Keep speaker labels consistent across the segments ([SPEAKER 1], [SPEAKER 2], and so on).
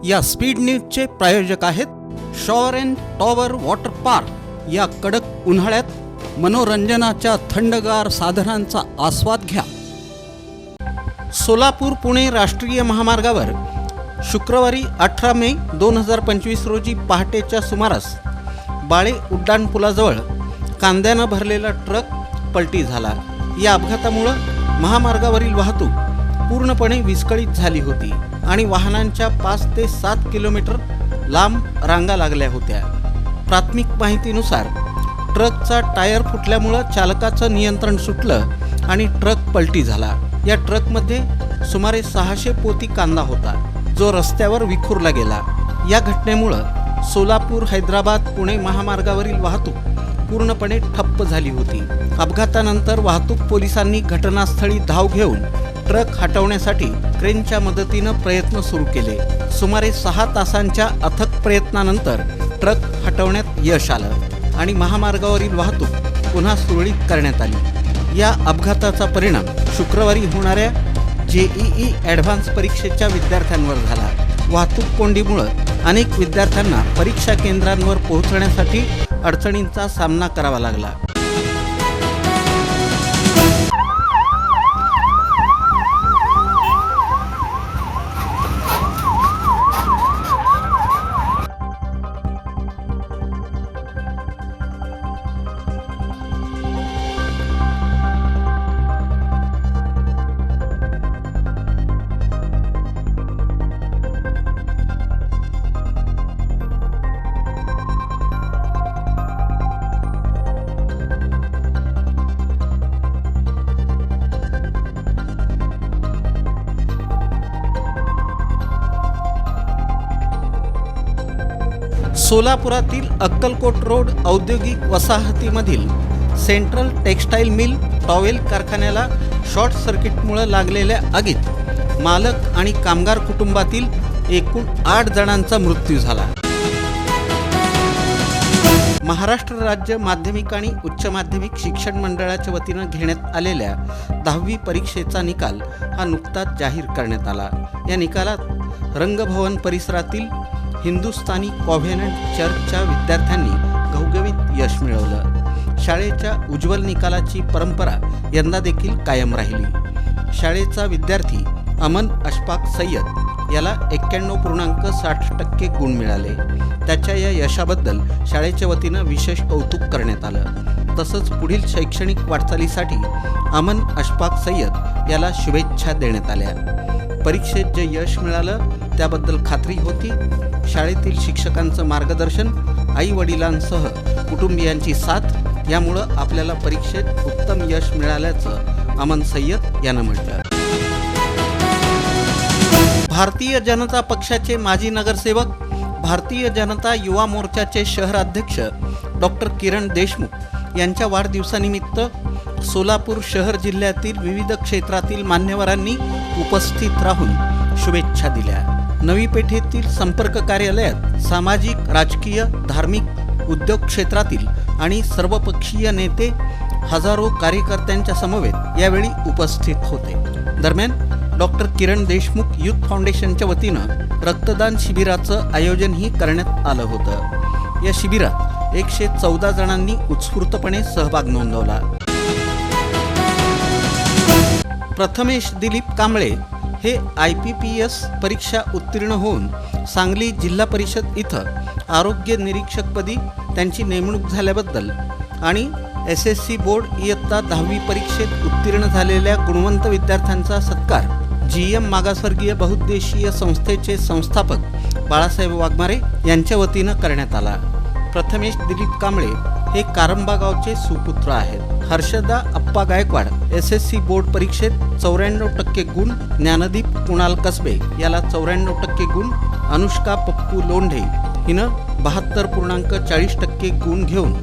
[SPEAKER 1] या स्पीड न्यूजचे प्रायोजक आहेत shower and tower water park. या कडक उन्हाळ्यात मनोरंजनाच्या थंडगार साधनांचा आस्वाद घ्या। सोलापूर पुणे राष्ट्रीय महामार्गावर शुक्रवारी 18 मे 2025 रोजी पहाटेच्या सुमारास बाळे उड्डाणपुलाजवळ कांद्यानं भरलेला ट्रक पलटी झाला। या अपघातामुळे महामार्गावरील वाहतूक पूर्णपणे विस्कळीत झाली होती आणि वाहनांच्या 5 ते 7 किलोमीटर लांब रांगा लागल्या होत्या। प्राथमिक माहितीनुसार ट्रकचा टायर फुटल्यामुळे चालकाचं नियंत्रण सुटलं आणि ट्रक पलटी झाला। या ट्रकमध्ये सुमारे 600 पोती कांदा होता, जो रस्त्यावर विखुरला गेला। या घटनेमुळे सोलापूर हैदराबाद पुणे महामार्गावरील वाहतूक पूर्णपणे ठप्प झाली होती। अपघातानंतर वाहतूक पोलिसांनी घटनास्थळी धाव घेऊन ट्रक हटवण्यासाठी क्रेनच्या मदतीनं प्रयत्न सुरू केले। सुमारे 6 तासांच्या अथक प्रयत्नानंतर ट्रक हटवण्यात यश आलं आणि महामार्गावरील वाहतूक पुन्हा सुरळीत करण्यात आली। या अपघाताचा परिणाम शुक्रवारी होणाऱ्या JEE ॲडव्हान्स परीक्षेच्या विद्यार्थ्यांवर झाला। वाहतूक कोंडीमुळे अनेक विद्यार्थ्यांना परीक्षा केंद्रांवर पोहोचण्यासाठी अडचणींचा सामना करावा लागला। सोलापुरातील अक्कलकोट रोड औद्योगिक वसाहतीमधील सेंट्रल टेक्स्टाईल मिल टॉवेल कारखान्याला शॉर्ट सर्किटमुळे लागलेल्या आगीत मालक आणि कामगार कुटुंबातील एकूण 8 जणांचा मृत्यू झाला। महाराष्ट्र राज्य माध्यमिक आणि उच्च माध्यमिक शिक्षण मंडळाच्या वतीनं घेण्यात आलेल्या 10वी परीक्षेचा निकाल हा नुकताच जाहीर करण्यात आला। या निकालात रंगभवन परिसरातील हिंदुस्थानी कॉव्हेनंट चर्चच्या विद्यार्थ्यांनी घवघवीत यश मिळवलं। शाळेच्या उज्ज्वल निकालाची परंपरा यंदा देखील कायम राहिली। शाळेचा विद्यार्थी अमन अशफाक सय्यद याला 91.60% गुण मिळाले। त्याच्या या यशाबद्दल शाळेच्या वतीनं विशेष कौतुक करण्यात आलं। तसंच पुढील शैक्षणिक वाटचालीसाठी अमन अशफाक सय्यद याला शुभेच्छा देण्यात आल्या। परीक्षेत जे यश मिळालं त्याबद्दल खात्री होती। शाळेतील शिक्षकांचं मार्गदर्शन, आई वडिलांसह कुटुंबियांची साथ यामुळं आपल्याला परीक्षेत उत्तम यश मिळाल्याचं अमन सय्यद यानं म्हटलं। भारतीय जनता पक्षाचे माजी नगरसेवक, भारतीय जनता युवा मोर्चाचे शहराध्यक्ष डॉक्टर किरण देशमुख यांच्या वाढदिवसानिमित्त सोलापूर शहर जिल्ह्यातील विविध क्षेत्रातील मान्यवरांनी उपस्थित राहून शुभेच्छा दिल्या। नवी पेठेतील संपर्क कार्यालयात सामाजिक, राजकीय, धार्मिक, उद्योग क्षेत्रातील आणि सर्वपक्षीय नेते, हजारो कार्यकर्त्यांच्या समवेत यावेळी उपस्थित होते। दरम्यान डॉक्टर किरण देशमुख युथ फाउंडेशनच्या वतीनं रक्तदान शिबिराचं आयोजनही करण्यात आलं होतं। या शिबिरात 114 जणांनी उत्स्फूर्तपणे सहभाग नोंदवला। प्रथमेश दिलीप कांबळे हे IPPS परीक्षा उत्तीर्ण होऊन सांगली जिल्हा परिषद इथं आरोग्य निरीक्षकपदी त्यांची नेमणूक झाल्याबद्दल आणि SSC बोर्ड इयत्ता 10वी परीक्षेत उत्तीर्ण झालेल्या गुणवंत विद्यार्थ्यांचा सत्कार GM मागासवर्गीय बहुउद्देशीय संस्थेचे संस्थापक बाळासाहेब वाघमारे यांच्या वतीनं करण्यात आला। प्रथमेश दिलीप कांबळे हे कारंबा गावचे सुपुत्र आहेत। हर्षदा अप्पा गायकवाड SSC बोर्ड परीक्षेत 94% गुण, ज्ञानदीप कुणाल कसबे याला 94% गुण, अनुष्का पप्पू लोंढे हिनं 72.40% गुण घेऊन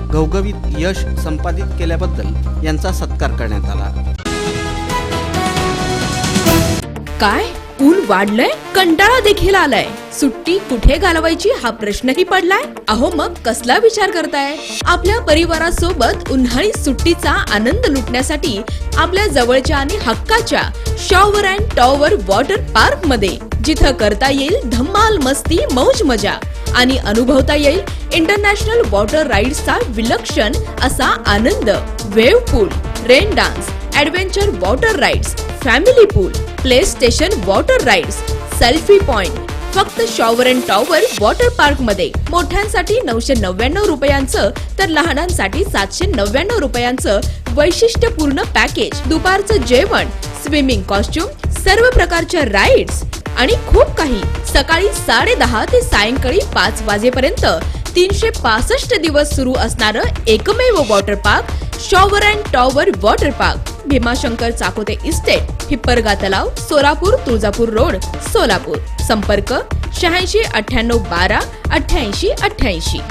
[SPEAKER 1] घवघवीत यश संपादित केल्याबद्दल यांचा सत्कार करण्यात आला।
[SPEAKER 2] काय ऊन वाढलंय, कंटाळा देखील आलाय, सुट्टी कुठे घालवायची हा प्रश्नही पडलाय। अहो मग कसला विचार करताय? आपल्या परिवारासोबत उन्हाळी सुट्टीचा आनंद लुटण्यासाठी आपल्या जवळच्या आणि हक्काच्या shower and tower water park मध्ये जिथं करता येईल धम्माल मस्ती मौज मजा आणि अनुभवता येईल इंटरनॅशनल वॉटर राईड्सचा विलक्षण असा आनंद. Wave pool, rain dance, adventure water rides, family pool, play station water rides, selfie point फक्त shower and tower water park मध्ये. मोठ्यांसाठी 999 रुपयांचं तर लहानांसाठी 799 रुपयांचं वैशिष्ट्यपूर्ण पॅकेज. दुपारचं जेवण, स्विमिंग कॉस्ट्युम, सर्व प्रकारच्या राईड्स आणि खूप काही. सकाळी 10:30 ते सायंकाळी 5 वाजेपर्यंत 365 दिवस सुरू असणारं एकमेव water park shower and tower water park. Bhimashankar Chakote estate, Hipparga तलाव, सोलापूर, तुळजापूर रोड, सोलापूर. संपर्क 86 98 12 88 88.